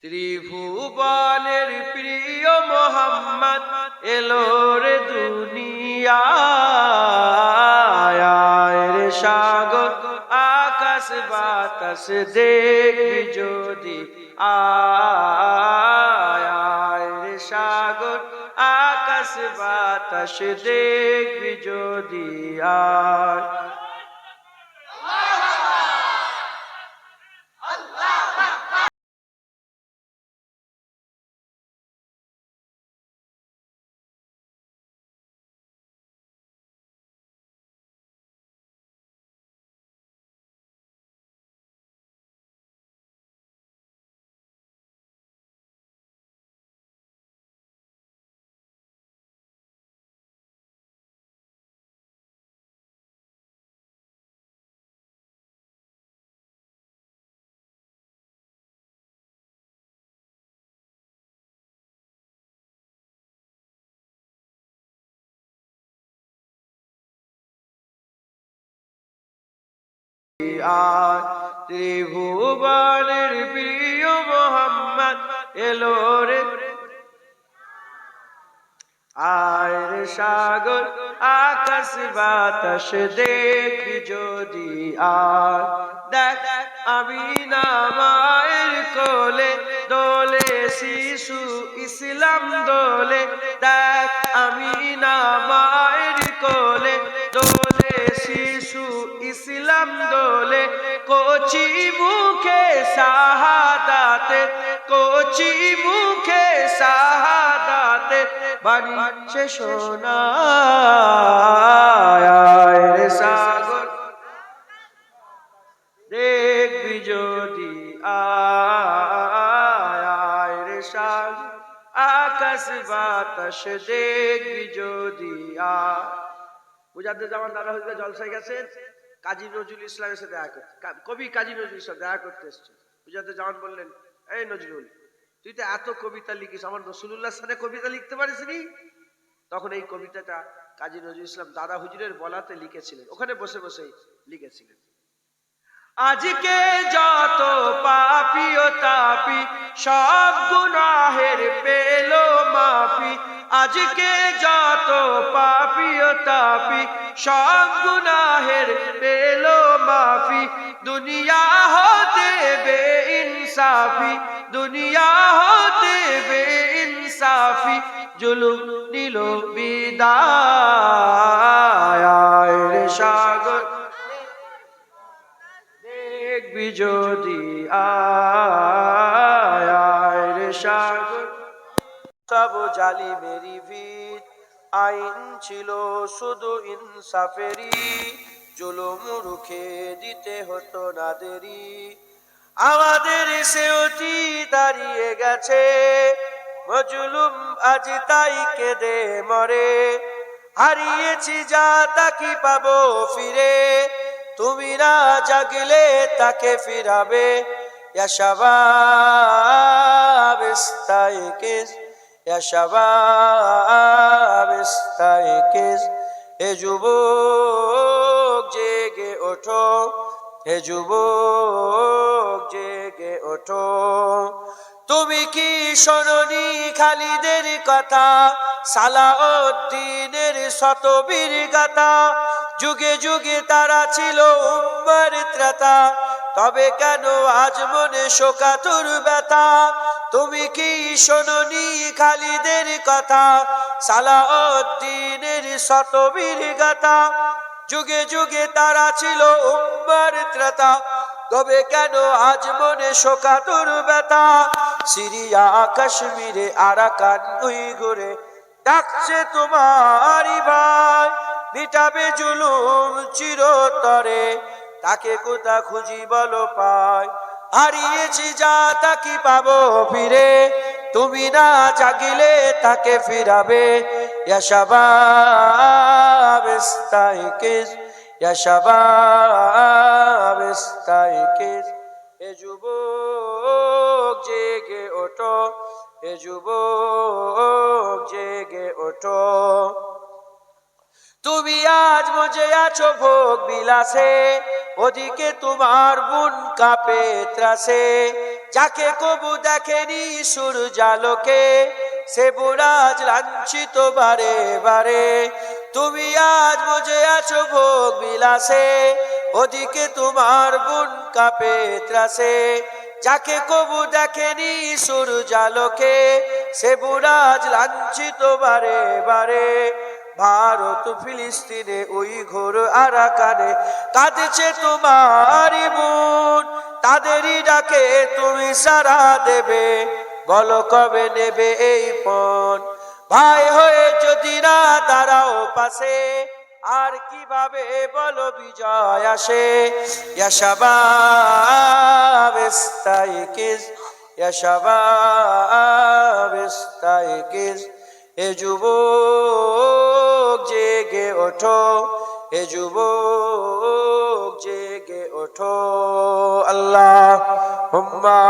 ত্রিভুবনের প্রিয় মোহাম্মদ এলো রে দুনিয়ায় রে সাগর আকাশ বাতাস দেখবি যদি আয় রে সাগর আকাশ বাতাস দেখবি যদি আয় ত্রিভুবনের প্রিয় মোহাম্মদ এলো রে আয় রে সাগর আকাশ বাতাস দেখবি যদি আয় দেখ আমিনা মায়ের কোলে দোলে শিশু ইসলাম দোলে দেখ আমিনা মায়ের কোলে দোলে শিশু ইসলাম দোলে কচি মুখে শাহাদাতে কচি মুখে শাহাদাতে বাড়িছে সোনা রে সাগর দেখবি যদি আয় রে সাগর আকাশ বাতাস দেখবি যদি আয় মুজাদ্দেদ দাদা হইতে জলসায় গেছেন কাজী নজরুল ইসলামের সাথে দেখা করতে কবি কাজী নজরুল ইসলাম দেখা করতে এসছে মুজাদ্দেদ বললেন এই নজরুল তুই তো এত কবিতা লিখিস আমার রাসূলুল্লাহর সাথে কবিতা লিখতে পারিস নি তখন এই কবিতাটা কাজী নজরুল ইসলাম দাদা হুজুরের বলাতে লিখেছিলেন ওখানে বসে বসে লিখেছিলেন আজকে যত পাপী ও তাপী সব গুনাহের পেল মাফি আজকে যত পাপী ও তাপী সব গুনাহের পেল মাফি দুনিয়া হতে বেইনসাফি দুনিয়া হতে বেইনসাফি জুলুম নিল বিদায় রে সাগর দেখবি যদি আয় রে সাগর তব জালি মেরি ভিত আইন ছিল শুধু ইনসাফেরি জুলুম রুখে দিতে হতো না দেরি আমাদের সে অতি দাঁড়িয়ে গেছে মজলুম আজ তাই কেঁদে মরে হারিয়েছি যা তা কি পাবো ফিরে তুমি না জাগলে তাকে ফিরাবে ইয়া শাবাব ইস্তাইকিজ ইয়া শাবাব ইস্তাইকিজ হে যুবক জেগে ওঠো হে যুবক জেগে ওঠো তুমি কি শোনোনি খালিদের কথা সালাউদ্দিনের শতবীর গাথা যুগে যুগে তারা ছিল উম্মার ত্রাতা তবে কেন আজ মনে শোকাতুর ব্যথা তুমি কি শোনোনি খালিদের কথা সালাউদ্দিনের শতবীর গাথা যুগে যুগে তারা ছিল উম্মার ত্রাতা তবে কেন আজ মনে শোকাতুর ব্যথা সিরিয়া কাশ্মীরে আরাকান উইগুরে ডাকছে তোমারই ভাই মিটাবে জুলুম চিরতরে তাকে কোথা খুঁজি বলো পাই হারিয়েছি যা তা কি পাবো ফিরে তুমি না জাগিলে তাকে ফিরাবে ইয়া শাবাব ইস্তাইকিজ ইয়া শাবাব ইস্তাইকিজ হে যুবক জেগে ওঠো হে যুবক জেগে ওঠো তুমি আজ মজে আছো ভোগ বিলাসে ওদিকে তোমার বুন কাঁপে ত্রাসে যাকে কবু দেখেনি সূর্যালোকে সে বুড়াজ লাঞ্ছিত বারে বারে। তুমি আজ বুঝে আছো ভোগ বিলাসে, ওদিকে তোমার বুন কাঁপে ত্রাসে। যাকে কবু দেখেনি সূর্যালোকে সে বুড়াজ লাঞ্ছিত বারে বারে। ভারত ফিলিস্তিনে উইঘুর আরাকানে কাঁদছে তোমারই বোন, তাদেরই ডাকে তুমি সাড়া দেবে, বলো কবে নেবে এই পণ। ভাই হয়ে যদি না দাঁড়াও পাশে, আর কিভাবে বলো বিজয় আসে। ইয়া শাবাব ইস্তাইকিজ, ইয়া শাবাব ইস্তাইকিজ, এ যুবক জেগে ওঠো, এ যুবক জেগে ওঠো। আল্লাহুম্মা